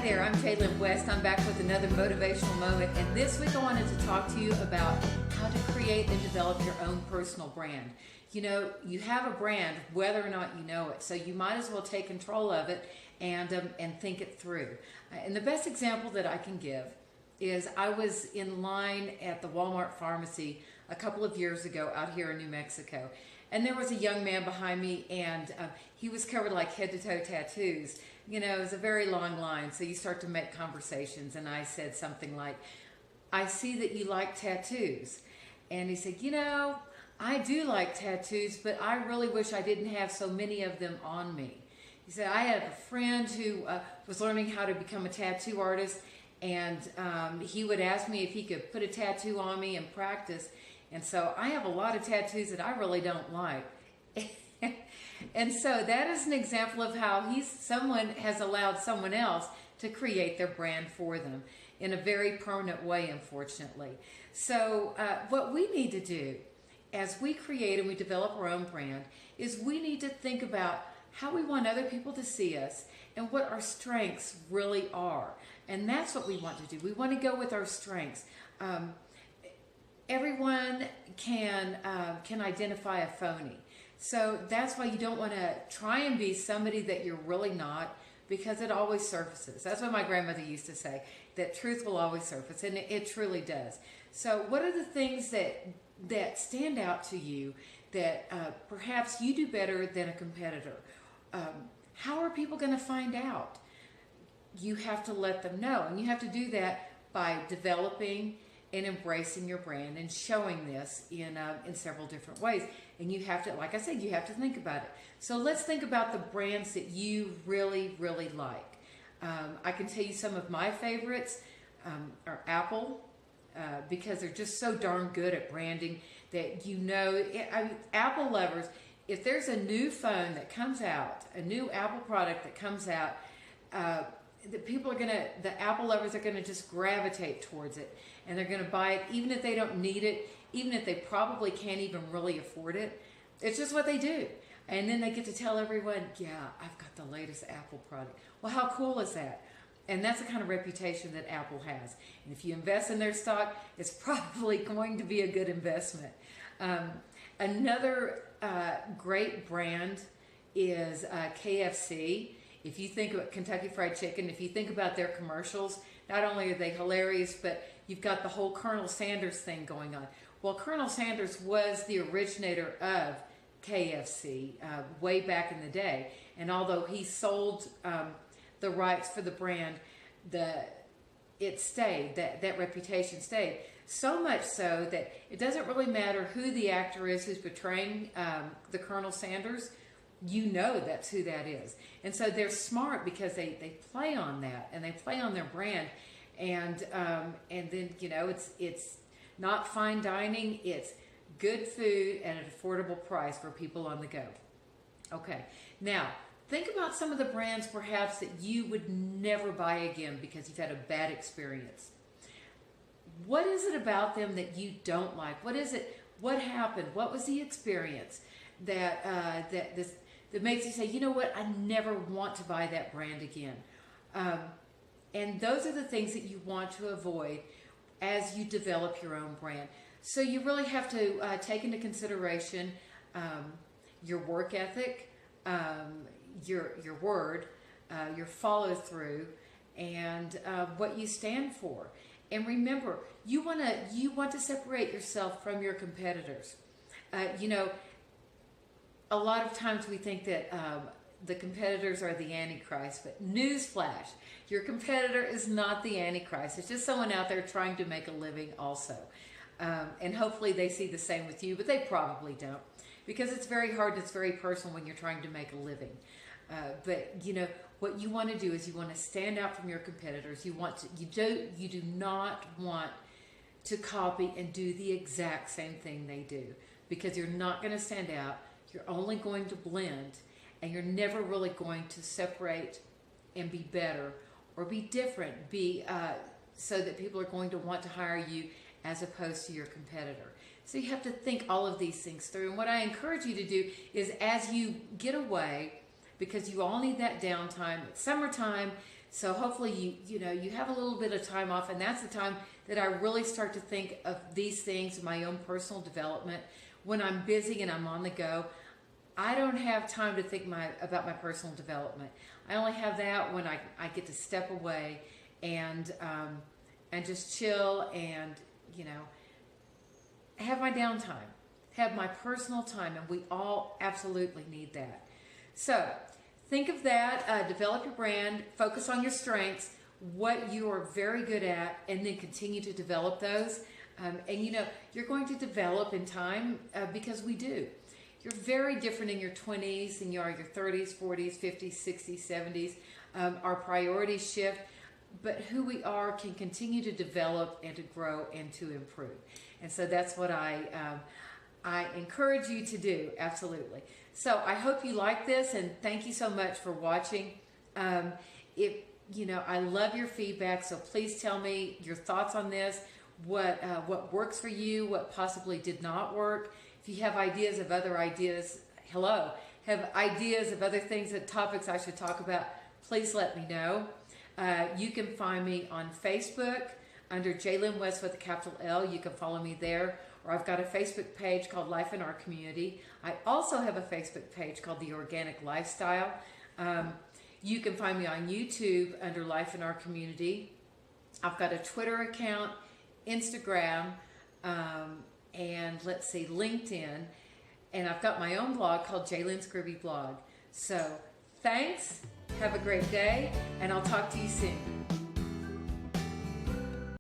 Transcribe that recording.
there, I'm Taylor West. I'm back with another motivational moment, and this week I wanted to talk to you about how to create and develop your own personal brand. You know, you have a brand whether or not you know it, so you might as well take control of it and think it through. And the best example that I can give is I was in line at the Walmart pharmacy a couple of years ago out here in New Mexico, and there was a young man behind me, and he was covered like head to toe tattoos. You know, it was a very long line, so you start to make conversations, and I said something like, "I see that you like tattoos." And he said, "You know, I do like tattoos, but I really wish I didn't have so many of them on me." He said, "I had a friend who was learning how to become a tattoo artist, and he would ask me if he could put a tattoo on me and practice. And so I have a lot of tattoos that I really don't like." And so that is an example of how someone has allowed someone else to create their brand for them in a very permanent way, unfortunately. So what we need to do as we create and we develop our own brand is we need to think about how we want other people to see us and what our strengths really are. And that's what we want to do. We want to go with our strengths. Everyone can identify a phony. So that's why you don't want to try and be somebody that you're really not, because it always surfaces. That's what my grandmother used to say, that truth will always surface, and it truly does. So what are the things that stand out to you that perhaps you do better than a competitor? How are people going to find out? You have to let them know, and you have to do that by developing and embracing your brand and showing this in several different ways. And you have to, like I said, you have to think about it. So let's think about the brands that you really, really like. I can tell you some of my favorites are Apple, because they're just so darn good at branding that Apple lovers, if there's a new phone that comes out, a new Apple product that comes out, the Apple lovers are gonna just gravitate towards it, and they're gonna buy it even if they don't need it, even if they probably can't even really afford it. It's just what they do. And then they get to tell everyone, "Yeah, I've got the latest Apple product." Well, how cool is that? And that's the kind of reputation that Apple has. And if you invest in their stock, it's probably going to be a good investment. Another great brand is KFC. If you think about Kentucky Fried Chicken, if you think about their commercials, not only are they hilarious, but you've got the whole Colonel Sanders thing going on. Well, Colonel Sanders was the originator of KFC way back in the day. And although he sold the rights for the brand, it stayed, that reputation stayed. So much so that it doesn't really matter who the actor is who's portraying the Colonel Sanders. You know that's who that is. And so they're smart because they play on that, and they play on their brand. And then, you know, it's not fine dining, it's good food at an affordable price for people on the go. Okay, now think about some of the brands perhaps that you would never buy again because you've had a bad experience. What is it about them that you don't like? What is it? What happened? What was the experience that makes you say, "You know what? I never want to buy that brand again"? And those are the things that you want to avoid as you develop your own brand. So you really have to take into consideration your work ethic, your word, your follow through, and what you stand for. And remember, you want to separate yourself from your competitors. You know, a lot of times we think that the competitors are the Antichrist, but newsflash, your competitor is not the Antichrist. It's just someone out there trying to make a living also. And hopefully they see the same with you, but they probably don't, because it's very hard and it's very personal when you're trying to make a living. But you know, what you want to do is you want to stand out from your competitors. You do not want to copy and do the exact same thing they do, because you're not going to stand out. You're only going to blend, and you're never really going to separate and be better or be different, so that people are going to want to hire you as opposed to your competitor. So you have to think all of these things through. And what I encourage you to do is, as you get away, because you all need that downtime, it's summertime, So hopefully you have a little bit of time off, and that's the time that I really start to think of these things, my own personal development. When I'm busy and I'm on the go, I don't have time to think about my personal development. I only have that when I get to step away and just chill and have my downtime, have my personal time, and we all absolutely need that. So think of that, develop your brand, focus on your strengths, what you are very good at, and then continue to develop those. And you're going to develop in time because we do. You're very different in your 20s than you are in your 30s, 40s, 50s, 60s, 70s. Our priorities shift, but who we are can continue to develop and to grow and to improve. And so that's what I encourage you to do, absolutely. So I hope you like this, and thank you so much for watching. I love your feedback, so please tell me your thoughts on this, what works for you, what possibly did not work. If you have ideas of other ideas, have ideas of other things and topics I should talk about, please let me know. You can find me on Facebook under Jaylin West with a capital L. You can follow me there. Or I've got a Facebook page called Life in Our Community. I also have a Facebook page called The Organic Lifestyle. You can find me on YouTube under Life in Our Community. I've got a Twitter account, Instagram, and LinkedIn. And I've got my own blog called Jaylin's Groovy Blog. So thanks, have a great day, and I'll talk to you soon.